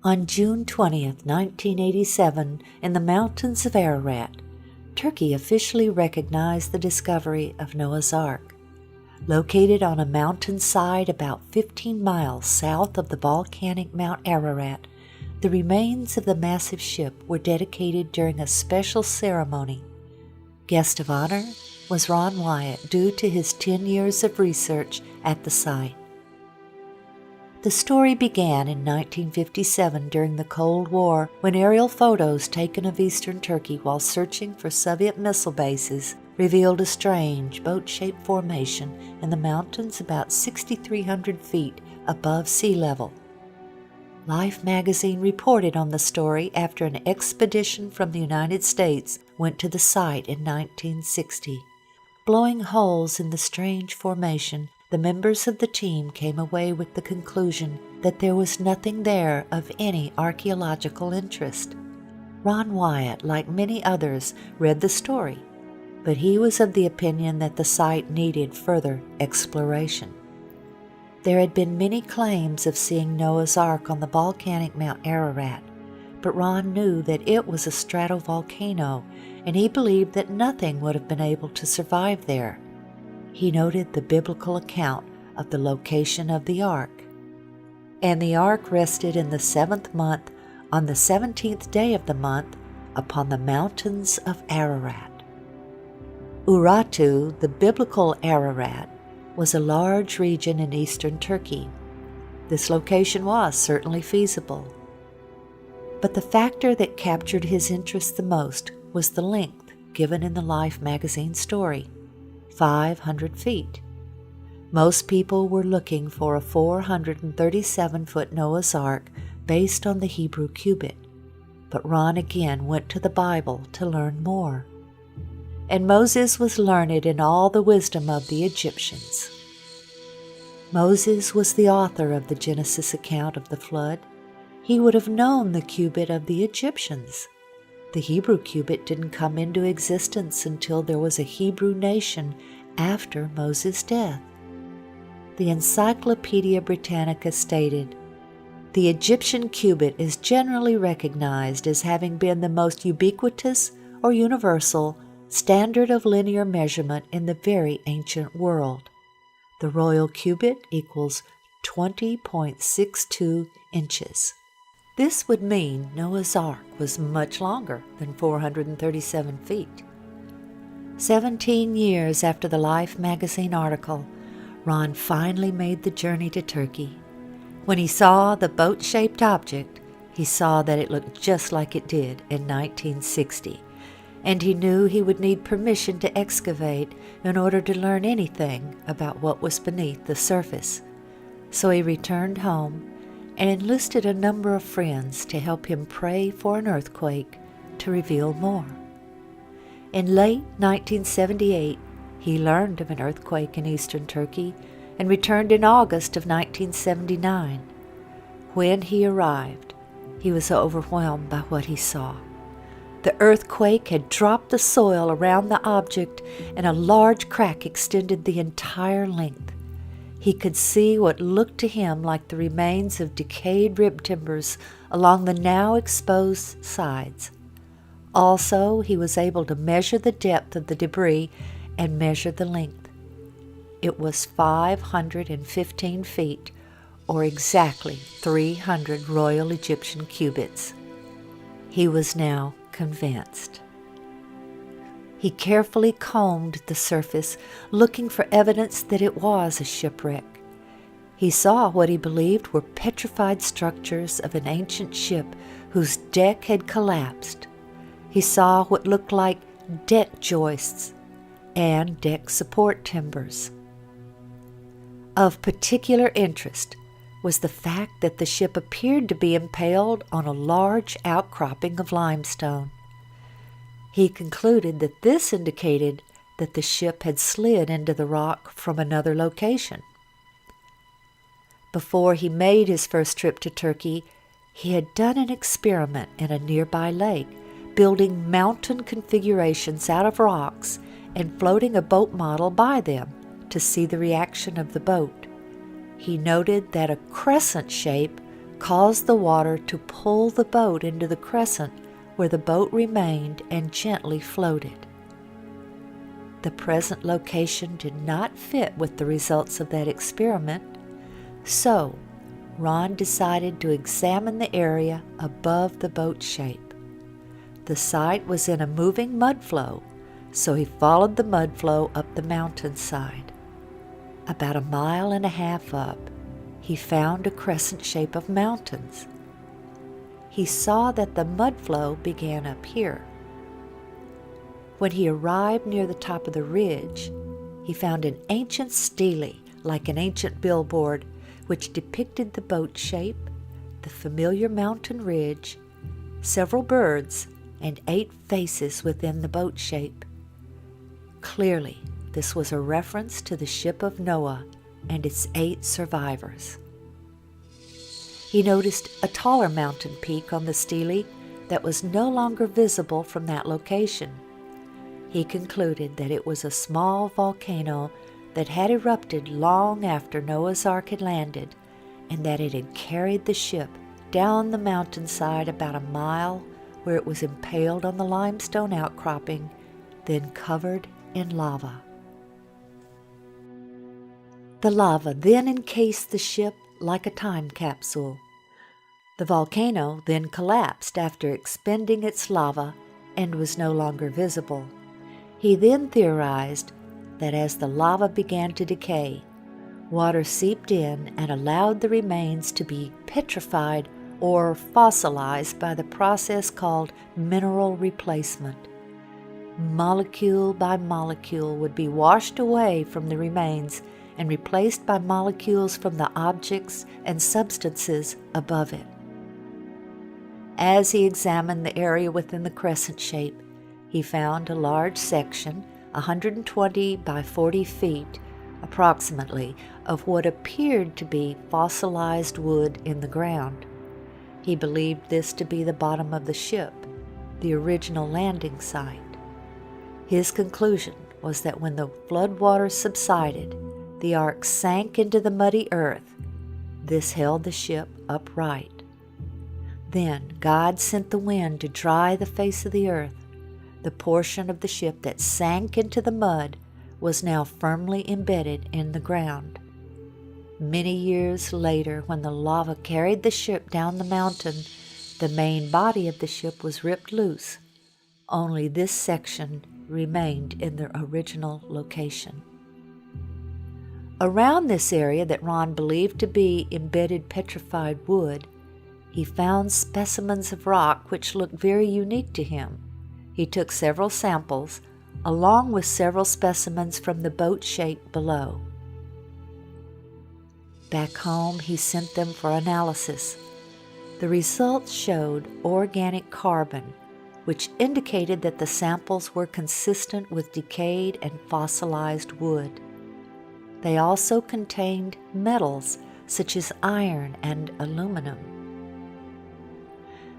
On June 20th, 1987, in the mountains of Ararat, Turkey officially recognized the discovery of Noah's Ark. Located on a mountainside about 15 miles south of the volcanic Mount Ararat, the remains of the massive ship were dedicated during a special ceremony. Guest of honor was Ron Wyatt, due to his 10 years of research at the site. The story began in 1957 during the Cold War, when aerial photos taken of eastern Turkey while searching for Soviet missile bases revealed a strange boat-shaped formation in the mountains about 6,300 feet above sea level. Life magazine reported on the story after an expedition from the United States went to the site in 1960. Blowing holes in the strange formation, the members of the team came away with the conclusion that there was nothing there of any archaeological interest. Ron Wyatt, like many others, read the story, but he was of the opinion that the site needed further exploration. There had been many claims of seeing Noah's Ark on the volcanic Mount Ararat, but Ron knew that it was a stratovolcano, and he believed that nothing would have been able to survive there. He noted the biblical account of the location of the ark. And the ark rested in the 7th month, on the 17th day of the month, upon the mountains of Ararat. Urartu, the biblical Ararat, was a large region in eastern Turkey. This location was certainly feasible. But the factor that captured his interest the most was the length given in the Life magazine story. 500 feet. Most people were looking for a 437-foot Noah's Ark based on the Hebrew cubit, but Ron again went to the Bible to learn more. And Moses was learned in all the wisdom of the Egyptians. Moses was the author of the Genesis account of the flood. He would have known the cubit of the Egyptians. The Hebrew cubit didn't come into existence until there was a Hebrew nation after Moses' death. The Encyclopedia Britannica stated, "The Egyptian cubit is generally recognized as having been the most ubiquitous or universal standard of linear measurement in the very ancient world. The royal cubit equals 20.62 inches. This would mean Noah's Ark was much longer than 437 feet. 17 years after the Life magazine article, Ron finally made the journey to Turkey. When he saw the boat-shaped object, he saw that it looked just like it did in 1960, and he knew he would need permission to excavate in order to learn anything about what was beneath the surface. So he returned home and enlisted a number of friends to help him pray for an earthquake to reveal more. In late 1978, he learned of an earthquake in eastern Turkey and returned in August of 1979. When he arrived, he was overwhelmed by what he saw. The earthquake had dropped the soil around the object, and a large crack extended the entire length. He could see what looked to him like the remains of decayed rib timbers along the now exposed sides. Also, he was able to measure the depth of the debris and measure the length. It was 515 feet, or exactly 300 Royal Egyptian cubits. He was now convinced. He carefully combed the surface, looking for evidence that it was a shipwreck. He saw what he believed were petrified structures of an ancient ship whose deck had collapsed. He saw what looked like deck joists and deck support timbers. Of particular interest was the fact that the ship appeared to be impaled on a large outcropping of limestone. He concluded that this indicated that the ship had slid into the rock from another location. Before he made his first trip to Turkey, he had done an experiment in a nearby lake, building mountain configurations out of rocks and floating a boat model by them to see the reaction of the boat. He noted that a crescent shape caused the water to pull the boat into the crescent where the boat remained and gently floated. The present location did not fit with the results of that experiment, so Ron decided to examine the area above the boat shape. The site was in a moving mud flow, so he followed the mud flow up the mountainside. About 1.5 miles up, he found a crescent shape of mountains. He saw that the mud flow began up here. When he arrived near the top of the ridge, he found an ancient stele, like an ancient billboard, which depicted the boat shape, the familiar mountain ridge, several birds, and 8 faces within the boat shape. Clearly, this was a reference to the ship of Noah and its 8 survivors. He noticed a taller mountain peak on the stele that was no longer visible from that location. He concluded that it was a small volcano that had erupted long after Noah's Ark had landed, and that it had carried the ship down the mountainside about 1 mile, where it was impaled on the limestone outcropping, then covered in lava. The lava then encased the ship like a time capsule. The volcano then collapsed after expending its lava and was no longer visible. He then theorized that as the lava began to decay, water seeped in and allowed the remains to be petrified or fossilized by the process called mineral replacement. Molecule by molecule would be washed away from the remains and replaced by molecules from the objects and substances above it. As he examined the area within the crescent shape, he found a large section, 120 by 40 feet, approximately, of what appeared to be fossilized wood in the ground. He believed this to be the bottom of the ship, the original landing site. His conclusion was that when the floodwaters subsided, the ark sank into the muddy earth. This held the ship upright. Then God sent the wind to dry the face of the earth. The portion of the ship that sank into the mud was now firmly embedded in the ground. Many years later, when the lava carried the ship down the mountain, the main body of the ship was ripped loose. Only this section remained in their original location. Around this area that Ron believed to be embedded petrified wood, he found specimens of rock which looked very unique to him. He took several samples, along with several specimens from the boat shape below. Back home, he sent them for analysis. The results showed organic carbon, which indicated that the samples were consistent with decayed and fossilized wood. They also contained metals such as iron and aluminum.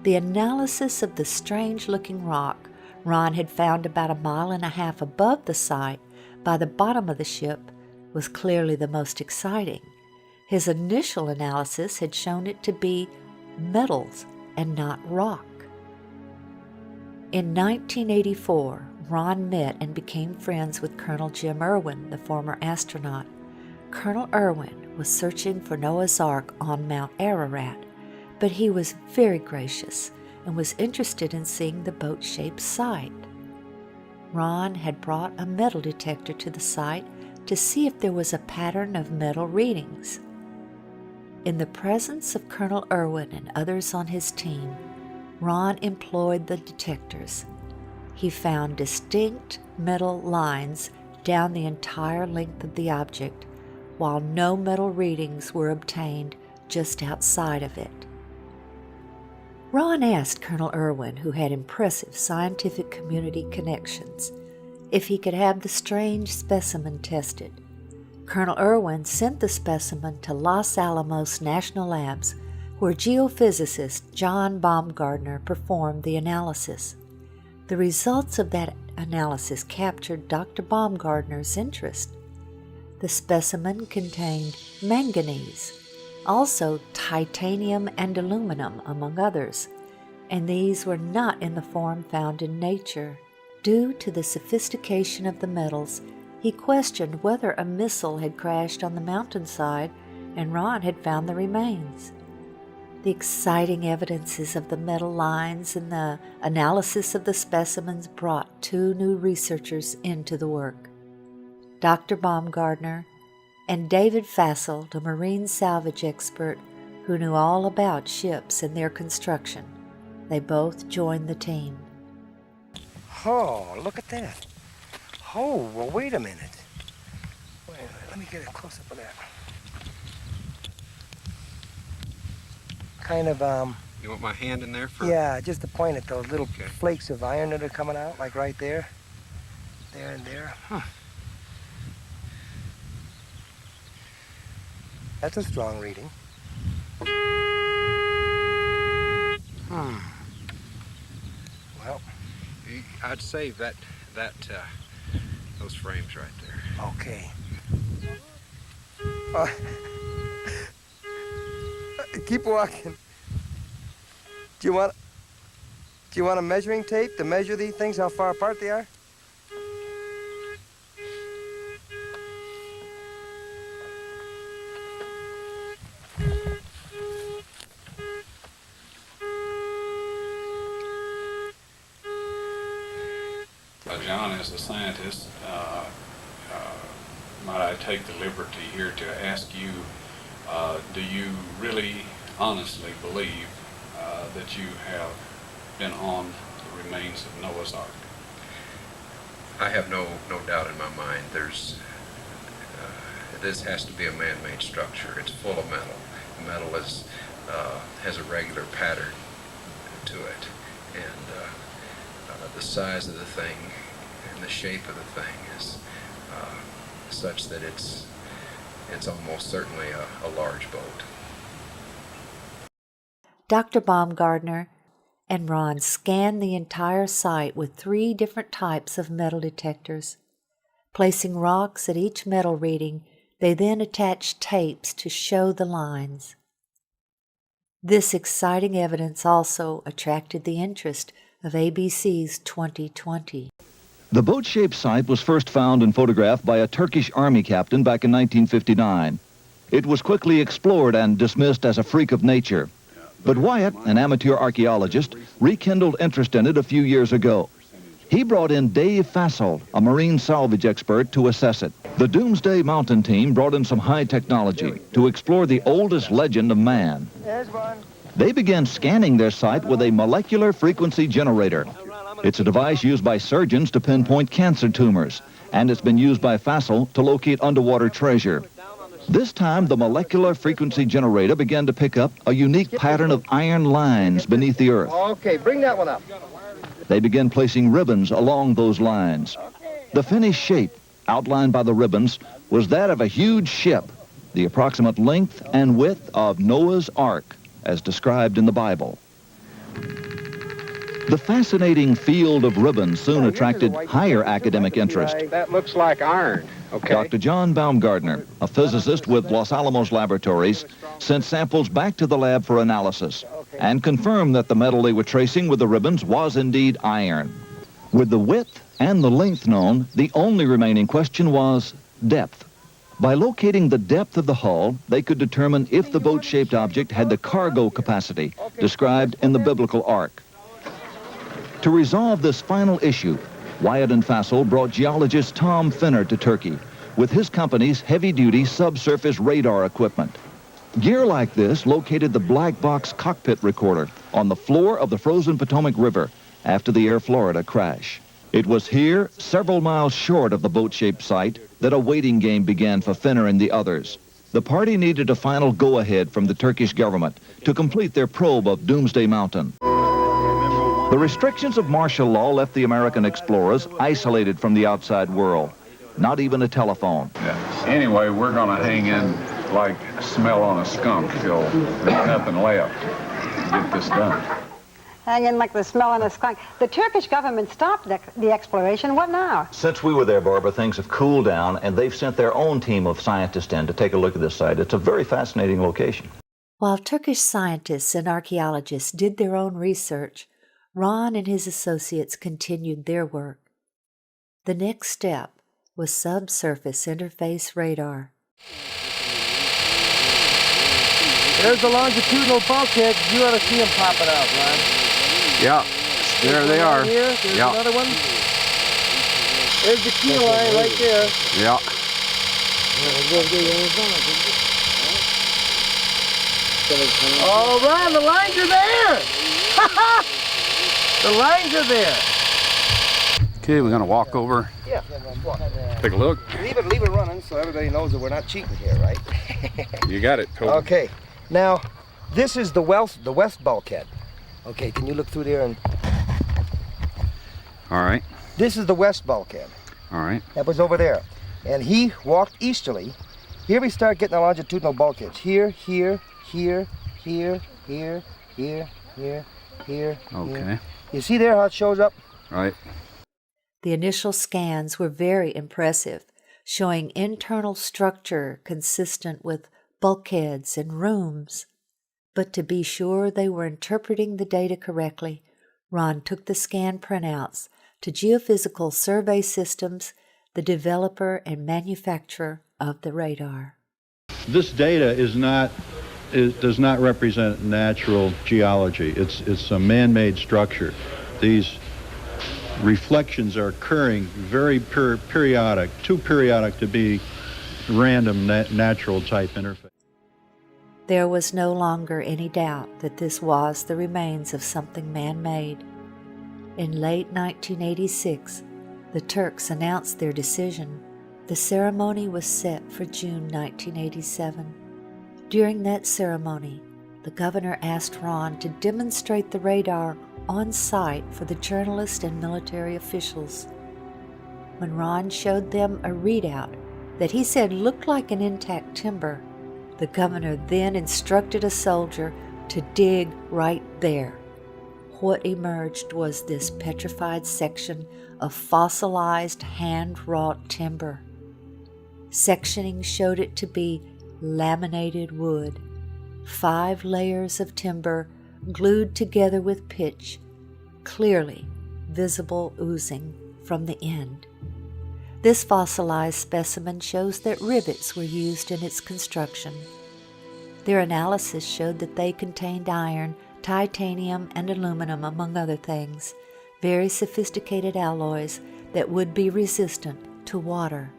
The analysis of the strange-looking rock Ron had found about 1.5 miles above the site by the bottom of the ship was clearly the most exciting. His initial analysis had shown it to be metals and not rock. In 1984, Ron met and became friends with Colonel Jim Irwin, the former astronaut. Colonel Irwin was searching for Noah's Ark on Mount Ararat, but he was very gracious and was interested in seeing the boat-shaped site. Ron had brought a metal detector to the site to see if there was a pattern of metal readings. In the presence of Colonel Irwin and others on his team, Ron employed the detectors. He found distinct metal lines down the entire length of the object, while no metal readings were obtained just outside of it. Ron asked Colonel Irwin, who had impressive scientific community connections, if he could have the strange specimen tested. Colonel Irwin sent the specimen to Los Alamos National Labs, where geophysicist John Baumgartner performed the analysis. The results of that analysis captured Dr. Baumgartner's interest. The specimen contained manganese, also titanium and aluminum, among others, and these were not in the form found in nature. Due to the sophistication of the metals, he questioned whether a missile had crashed on the mountainside and Ron had found the remains. The exciting evidences of the metal lines and the analysis of the specimens brought two new researchers into the work. Dr. Baumgardner and David Fasselt, a marine salvage expert who knew all about ships and their construction. They both joined the team. Oh, look at that. Oh, well, wait a minute. Wait a minute, let me get a close-up of that. Kind of, You want my hand in there for? Yeah, just to point at those little flakes of iron that are coming out, like right there. There and there. That's a strong reading. Well, I'd save that those frames right there. okay. Keep walking. Do you want a measuring tape to measure these things, how far apart they are? John, as a scientist, might I take the liberty here to ask you, do you really honestly believe that you have been on the remains of Noah's Ark? I have no doubt in my mind. This has to be a man-made structure. It's full of metal. The metal has a regular pattern to it, and the size of the thing and the shape of the thing is such that it's almost certainly a large boat. Dr. Baumgardner and Ron scanned the entire site with 3 different types of metal detectors. Placing rocks at each metal reading, they then attached tapes to show the lines. This exciting evidence also attracted the interest of ABC's 2020. The boat-shaped site was first found and photographed by a Turkish army captain back in 1959. It was quickly explored and dismissed as a freak of nature. But Wyatt, an amateur archaeologist, rekindled interest in it a few years ago. He brought in Dave Fasselt, a marine salvage expert, to assess it. The Doomsday Mountain team brought in some high technology to explore the oldest legend of man. They began scanning their site with a molecular frequency generator. It's a device used by surgeons to pinpoint cancer tumors, and it's been used by Fasselt to locate underwater treasure. This time, the molecular frequency generator began to pick up a unique pattern of iron lines beneath the earth. Okay, bring that one up. They began placing ribbons along those lines. The finished shape, outlined by the ribbons, was that of a huge ship, the approximate length and width of Noah's Ark, as described in the Bible. The fascinating field of ribbons soon attracted higher academic interest. That looks like iron. Okay. Dr. John Baumgardner, a physicist with Los Alamos Laboratories, sent samples back to the lab for analysis and confirmed that the metal they were tracing with the ribbons was indeed iron. With the width and the length known, the only remaining question was depth. By locating the depth of the hull, they could determine if the boat-shaped object had the cargo capacity described in the biblical ark. To resolve this final issue, Wyatt and Fasselt brought geologist Tom Finner to Turkey with his company's heavy-duty subsurface radar equipment. Gear like this located the black box cockpit recorder on the floor of the frozen Potomac River after the Air Florida crash. It was here, several miles short of the boat-shaped site, that a waiting game began for Finner and the others. The party needed a final go-ahead from the Turkish government to complete their probe of Doomsday Mountain. The restrictions of martial law left the American explorers isolated from the outside world. Not even a telephone. Yeah. Anyway, we're going to hang in like smell on a skunk till there's nothing left to get this done. Hang in like the smell on a skunk. The Turkish government stopped the exploration. What now? Since we were there, Barbara, things have cooled down, and they've sent their own team of scientists in to take a look at this site. It's a very fascinating location. While Turkish scientists and archaeologists did their own research, Ron and his associates continued their work. The next step was subsurface interface radar. There's the longitudinal bulkhead. You ought to see them popping out, Ron. Yeah, there they are. Here. There's Yeah. another one. There's the keel line right there. Yeah. Oh, Ron, the lines are there! The lines are there. Okay, we're gonna walk over, Yeah. take a look. Leave it running so everybody knows that we're not cheating here, right? You got it, Toby. Okay. Now, this is the west bulkhead. Okay, can you look through there and... All right, This is the west bulkhead. all right. That was over there. And he walked easterly. Here we start getting the longitudinal bulkheads. Here, here, here, here, here, here, here, here. Okay. Here. You see there how it shows up? All right. The initial scans were very impressive, showing internal structure consistent with bulkheads and rooms. But to be sure they were interpreting the data correctly, Ron took the scan printouts to Geophysical Survey Systems, the developer and manufacturer of the radar. This data does not represent natural geology. It's a man-made structure. These reflections are occurring very periodic, too periodic to be random natural type interface. There was no longer any doubt that this was the remains of something man-made. In late 1986, the Turks announced their decision. The ceremony was set for June 1987. During that ceremony, the governor asked Ron to demonstrate the radar on site for the journalists and military officials. When Ron showed them a readout that he said looked like an intact timber, the governor then instructed a soldier to dig right there. What emerged was this petrified section of fossilized hand-wrought timber. Sectioning showed it to be laminated wood, 5 layers of timber glued together with pitch, clearly visible oozing from the end. This fossilized specimen shows that rivets were used in its construction. Their analysis showed that they contained iron, titanium, and aluminum, among other things, very sophisticated alloys that would be resistant to water.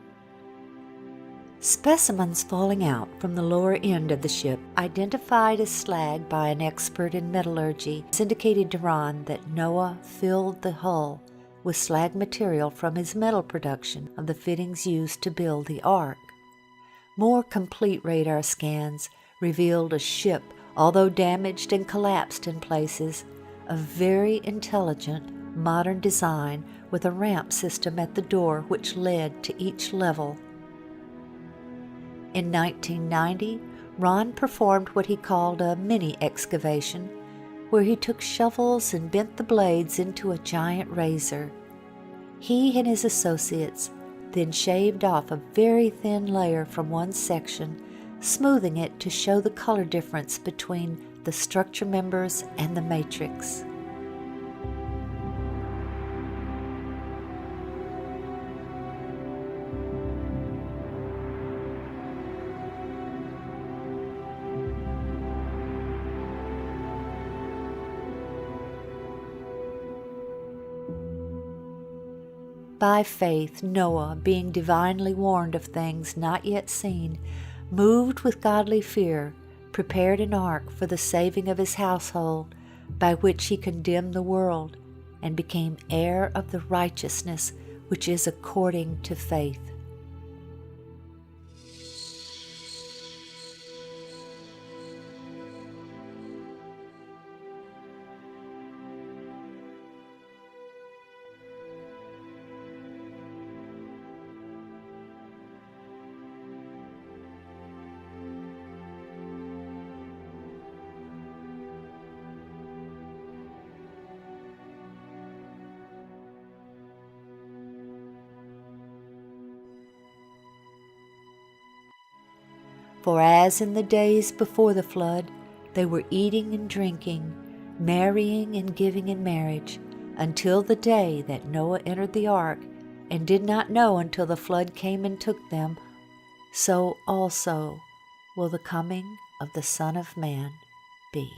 Specimens falling out from the lower end of the ship, identified as slag by an expert in metallurgy, indicated to Ron that Noah filled the hull with slag material from his metal production of the fittings used to build the Ark. More complete radar scans revealed a ship, although damaged and collapsed in places, of very intelligent, modern design with a ramp system at the door which led to each level. In 1990, Ron performed what he called a mini excavation, where he took shovels and bent the blades into a giant razor. He and his associates then shaved off a very thin layer from one section, smoothing it to show the color difference between the structure members and the matrix. By faith, Noah, being divinely warned of things not yet seen, moved with godly fear, prepared an ark for the saving of his household, by which he condemned the world, and became heir of the righteousness which is according to faith. For as in the days before the flood, They were eating and drinking, marrying and giving in marriage, until the day that Noah entered the ark, and did not know until the flood came and took them. So also will the coming of the Son of Man be.